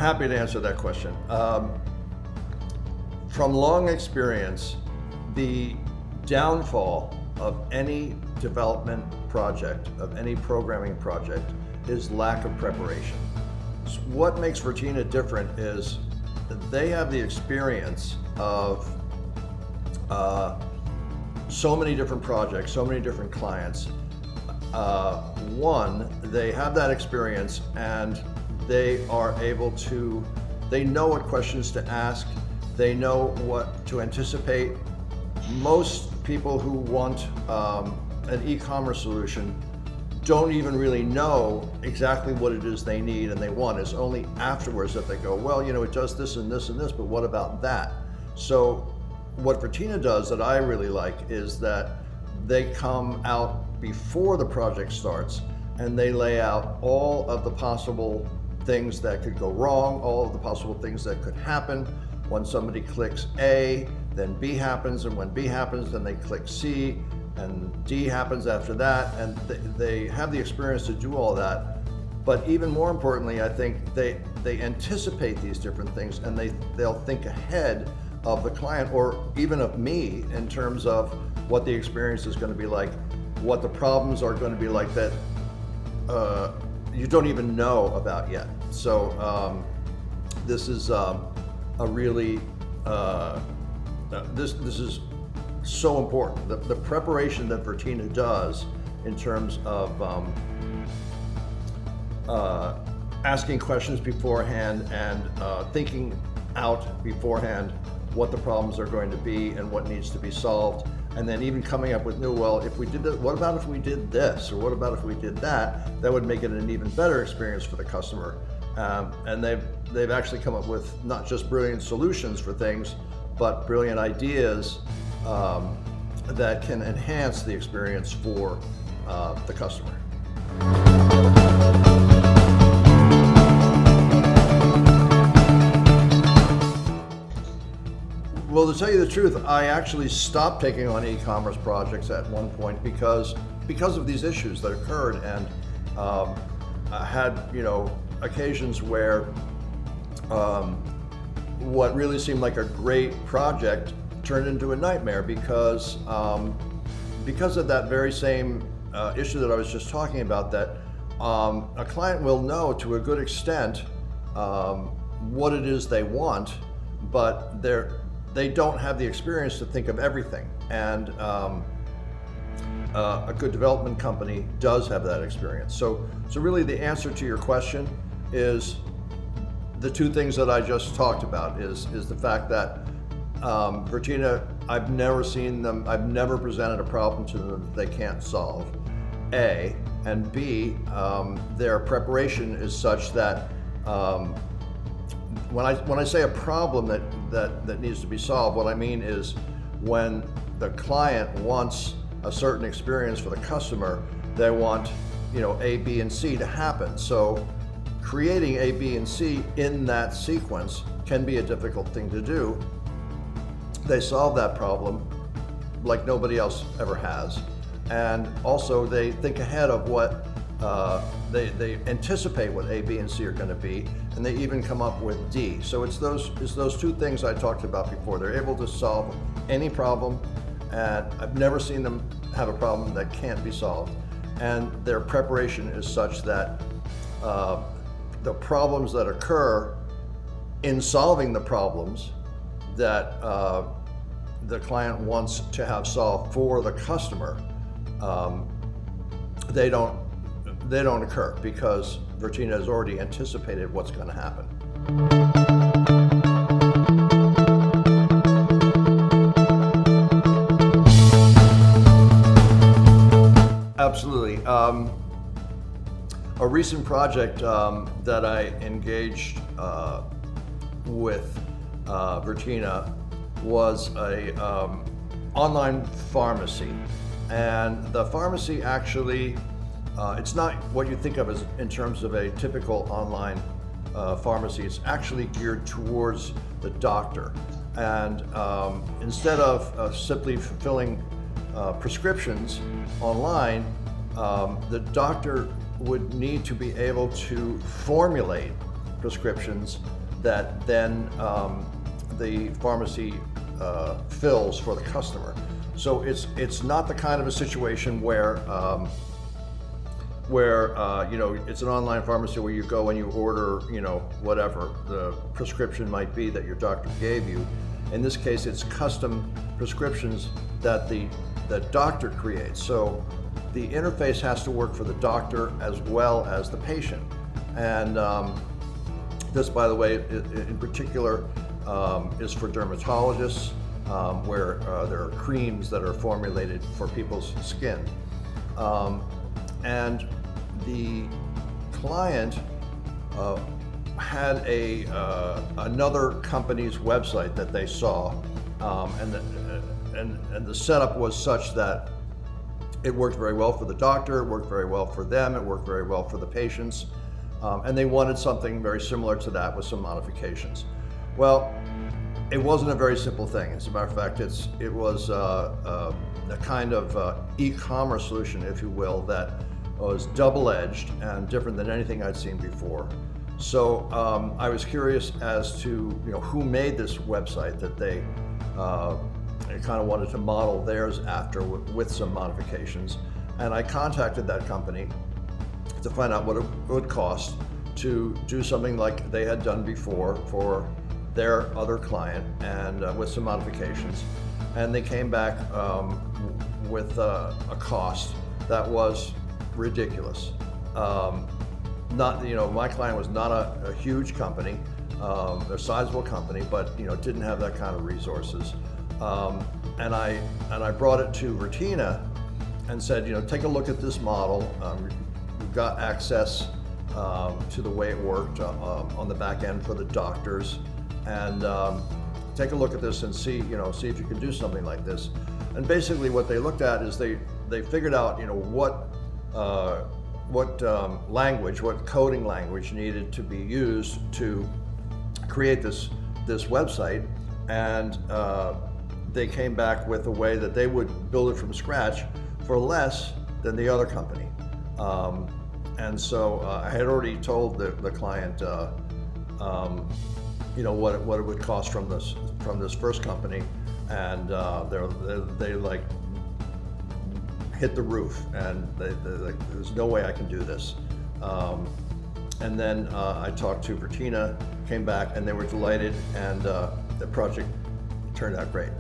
Happy to answer that question. From long experience, the downfall of any development project, of any programming project, is lack of preparation. So what makes Virtina different is that they have the experience of so many different projects, so many different clients. One, they have that experience and they are able to, they know what questions to ask, they know what to anticipate. Most people who want an e-commerce solution don't even really know exactly what it is they need and they want. It's only afterwards that they go, well, you know, it does this and this and this, but what about that? So what Virtina does that I really like is that they come out before the project starts and they lay out all of the possible things that could go wrong, all of the possible things that could happen. When somebody clicks A, then B happens, and when B happens, then they click C, and D happens after that, and they have the experience to do all that. But even more importantly, I think they anticipate these different things, and they'll think ahead of the client or even of me in terms of what the experience is going to be like, what the problems are going to be like that you don't even know about yet. So this is a really this is so important. The preparation that Virtina does in terms of asking questions beforehand and thinking out beforehand what the problems are going to be and what needs to be solved, and then even coming up with new, well, if we did this, what about if we did this, or what about if we did that? That would make it an even better experience for the customer. And they've actually come up with not just brilliant solutions for things, but brilliant ideas that can enhance the experience for the customer. Well, to tell you the truth, I actually stopped taking on e-commerce projects at one point because of these issues that occurred, and I had, occasions where what really seemed like a great project turned into a nightmare because of that very same issue that I was just talking about, that a client will know to a good extent what it is they want, but they don't have the experience to think of everything. And a good development company does have that experience. So really the answer to your question is the two things that I just talked about, is the fact that Virtina, I've never seen them, I've never presented a problem to them that they can't solve, A, and B, their preparation is such that when I say a problem that needs to be solved, what I mean is when the client wants a certain experience for the customer, they want, A, B, and C to happen. So creating A, B, and C in that sequence can be a difficult thing to do. They solve that problem like nobody else ever has. And also they think ahead of what, they anticipate what A, B, and C are going to be, and they even come up with D. So it's those two things I talked about before. They're able to solve any problem, and I've never seen them have a problem that can't be solved. And their preparation is such that the problems that occur in solving the problems that the client wants to have solved for the customer, they don't occur because Virtina has already anticipated what's going to happen. Absolutely. A recent project that I engaged with Virtina was a online pharmacy, and the pharmacy actually, it's not what you think of as in terms of a typical online pharmacy. It's actually geared towards the doctor, and instead of simply fulfilling prescriptions online, the doctor would need to be able to formulate prescriptions that then the pharmacy fills for the customer. So it's not the kind of a situation where it's an online pharmacy where you go and you order, whatever the prescription might be that your doctor gave you. In this case, it's custom prescriptions that the doctor creates. So the interface has to work for the doctor as well as the patient. And this, by the way, in particular, is for dermatologists, where there are creams that are formulated for people's skin. And the client had another company's website that they saw, and the setup was such that it worked very well for the doctor, it worked very well for them, it worked very well for the patients, and they wanted something very similar to that with some modifications. Well, it wasn't a very simple thing. As a matter of fact, it was a kind of e-commerce solution, if you will, that was double-edged and different than anything I'd seen before. So I was curious as to who made this website that they kind of wanted to model theirs after with some modifications. And I contacted that company to find out what it would cost to do something like they had done before for their other client, and with some modifications. And they came back with a cost that was ridiculous. My client was not a huge company, they're a sizable company, but didn't have that kind of resources. And I brought it to Virtina and said, take a look at this model. We've got access to the way it worked on the back end for the doctors, and take a look at this and see if you can do something like this. And basically what they looked at is they figured out what language, what coding language needed to be used to create this website, and they came back with a way that they would build it from scratch for less than the other company. And so I had already told the client what it would cost from this first company, and they like hit the roof, and they like, there's no way I can do this. And then I talked to Virtina, came back, and they were delighted, and the project turned out great.